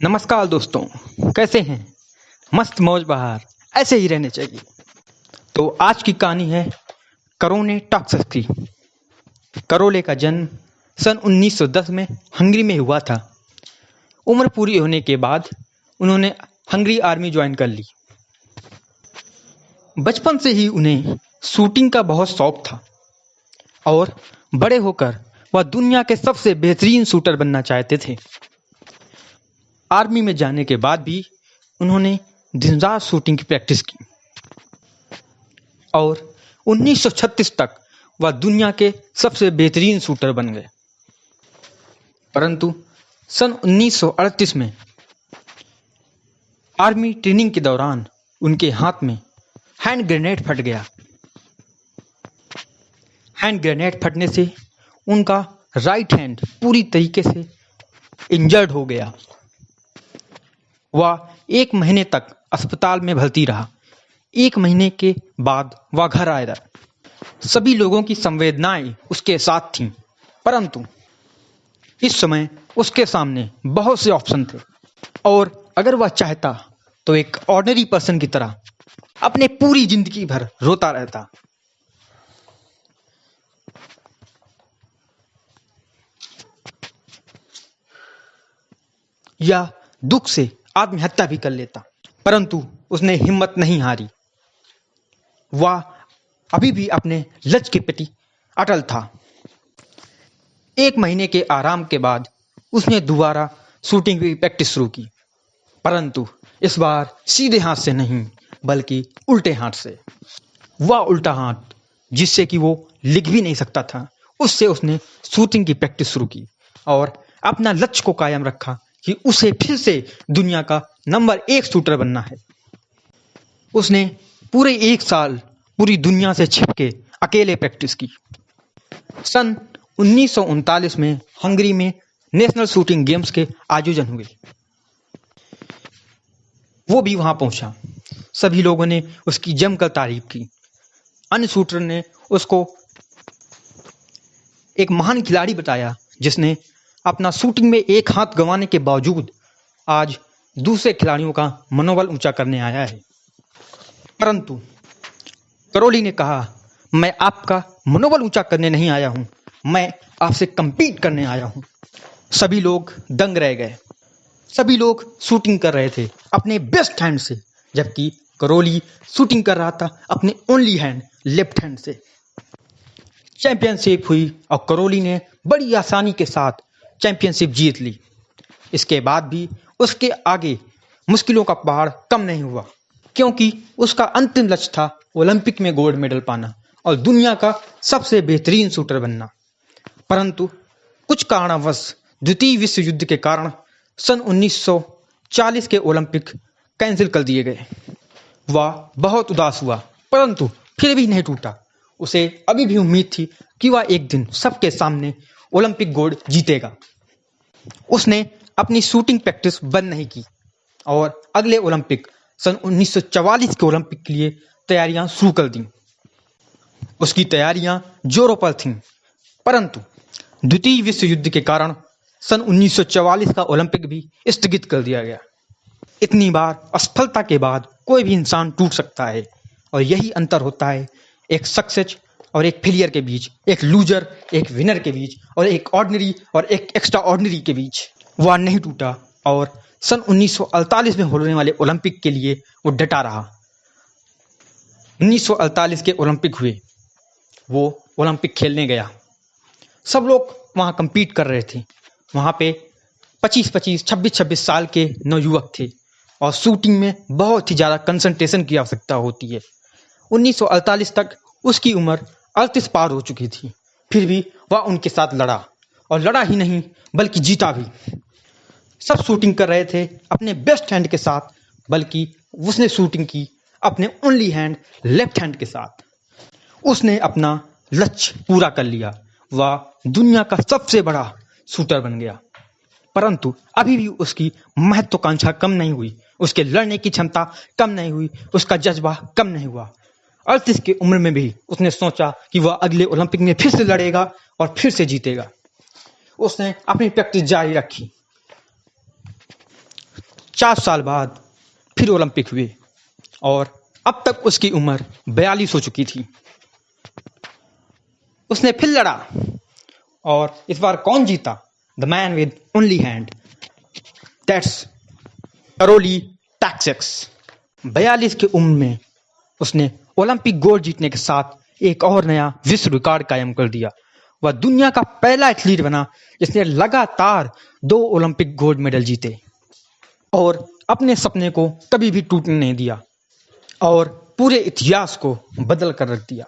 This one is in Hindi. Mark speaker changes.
Speaker 1: नमस्कार दोस्तों, कैसे हैं? मस्त मौज बहार ऐसे ही रहने चाहिए। तो आज की कहानी है करोने टॉक्सस की। करोले का जन्म सन 1910 में हंगरी में हुआ था। उम्र पूरी होने के बाद उन्होंने हंगरी आर्मी ज्वाइन कर ली। बचपन से ही उन्हें शूटिंग का बहुत शौक था और बड़े होकर वह दुनिया के सबसे बेहतरीन शूटर बनना चाहते थे। आर्मी में जाने के बाद भी उन्होंने दिन रात शूटिंग की प्रैक्टिस की और 1936 तक वह दुनिया के सबसे बेहतरीन शूटर बन गए। परंतु सन 1938 में आर्मी ट्रेनिंग के दौरान उनके हाथ में हैंड ग्रेनेड फट गया। हैंड ग्रेनेड फटने से उनका राइट हैंड पूरी तरीके से इंजर्ड हो गया। वह 1 महीने तक अस्पताल में भर्ती रहा। 1 महीने के बाद वह घर आया। सभी लोगों की संवेदनाएं उसके साथ थीं, परंतु इस समय उसके सामने बहुत से ऑप्शन थे और अगर वह चाहता तो एक ऑर्डिनरी पर्सन की तरह अपने पूरी जिंदगी भर रोता रहता। या दुख से आत्महत्या भी कर लेता, परंतु उसने हिम्मत नहीं हारी। वह अभी भी अपने लक्ष्य के प्रति अटल था। 1 महीने के आराम के बाद उसने दोबारा शूटिंग की प्रैक्टिस शुरू की, परंतु इस बार सीधे हाथ से नहीं बल्कि उल्टे हाथ से। वह उल्टा हाथ जिससे कि वो लिख भी नहीं सकता था, उससे उसने शूटिंग की प्रैक्टिस शुरू की और अपना लक्ष्य को कायम रखा कि उसे फिर से दुनिया का नंबर 1 शूटर बनना है। उसने पूरे 1 साल पूरी दुनिया से छिपके अकेले प्रैक्टिस की। सन 1939 में हंगरी में नेशनल शूटिंग गेम्स के आयोजन हुए। वो भी वहां पहुंचा। सभी लोगों ने उसकी जमकर तारीफ की। अन्य शूटर ने उसको एक महान खिलाड़ी बताया जिसने अपना शूटिंग में 1 हाथ गंवाने के बावजूद आज दूसरे खिलाड़ियों का मनोबल ऊंचा करने आया है। परंतु करोली ने कहा, मैं आपका मनोबल ऊंचा करने नहीं आया हूं, मैं आपसे compete करने आया हूं। सभी लोग दंग रह गए। सभी लोग शूटिंग कर रहे थे अपने बेस्ट हैंड से, जबकि करोली शूटिंग कर रहा था अपने ओनली हैंड लेफ्ट हैंड से। चैंपियनशिप हुई और करोली ने बड़ी आसानी के साथ चैंपियनशिप जीत ली। इसके बाद भी उसके आगे मुश्किलों का पहाड़ कम नहीं हुआ, क्योंकि उसका अंतिम लक्ष्य था ओलंपिक में गोल्ड मेडल पाना और दुनिया का सबसे बेहतरीन शूटर बनना। परंतु कुछ कारणवश द्वितीय विश्व युद्ध के कारण सन 1940 के ओलंपिक कैंसिल कर दिए गए। वह बहुत उदास हुआ, परंतु फिर भी नहीं टूटा। उसे अभी भी उम्मीद थी कि वह एक दिन सबके सामने ओलंपिक गोल्ड जीतेगा। उसने अपनी शूटिंग प्रैक्टिस बंद नहीं की और अगले ओलंपिक सन 1944 के ओलंपिक के लिए तैयारियां शुरू कर दी। उसकी तैयारियां जोरों पर थीं, परंतु द्वितीय विश्व युद्ध के कारण सन 1944 का ओलंपिक भी स्थगित कर दिया गया। इतनी बार असफलता के बाद कोई भी इंसान टूट सकता है और यही अंतर होता है एक सक्सेस और एक फेलियर के बीच, एक लूजर एक विनर के बीच और एक ऑर्डिनरी और एक एक्स्ट्रा ऑर्डिनरी के बीच। वह नहीं टूटा और सन 1948 में होने वाले ओलंपिक के लिए वो डटा रहा। 1948 के ओलंपिक हुए। वो ओलंपिक खेलने गया। सब लोग वहाँ compete कर रहे थे। वहाँ पे 25-25, 26-26 साल के नवयुवक थे और शूटिंग में बहुत ही ज़्यादा कंसंट्रेशन की आवश्यकता होती है। 1948 तक उसकी उम्र 38 पार हो चुकी थी, फिर भी वह उनके साथ लड़ा और लड़ा ही नहीं बल्कि जीता भी। सब शूटिंग कर रहे थे अपने बेस्ट हैंड के साथ, बल्कि उसने शूटिंग की अपने ओनली हैंड लेफ्ट हैंड के साथ। उसने अपना लक्ष्य पूरा कर लिया। वह दुनिया का सबसे बड़ा शूटर बन गया, परंतु अभी भी उसकी महत्वाकांक्षा कम नहीं हुई, उसके लड़ने की क्षमता कम नहीं हुई, उसका जज्बा कम नहीं हुआ। 38 की उम्र में भी उसने सोचा कि वह अगले ओलंपिक में फिर से लड़ेगा और फिर से जीतेगा। उसने अपनी प्रैक्टिस जारी रखी। 4 साल बाद फिर ओलंपिक हुए और अब तक उसकी उम्र 42 हो चुकी थी। उसने फिर लड़ा और इस बार कौन जीता? The man with only hand, that's Karoly Takacs. 42 की उम्र में उसने ओलंपिक गोल्ड जीतने के साथ एक और नया विश्व रिकॉर्ड कायम कर दिया। वह दुनिया का पहला एथलीट बना जिसने लगातार 2 ओलंपिक गोल्ड मेडल जीते और अपने सपने को कभी भी टूटने नहीं दिया और पूरे इतिहास को बदल कर रख दिया।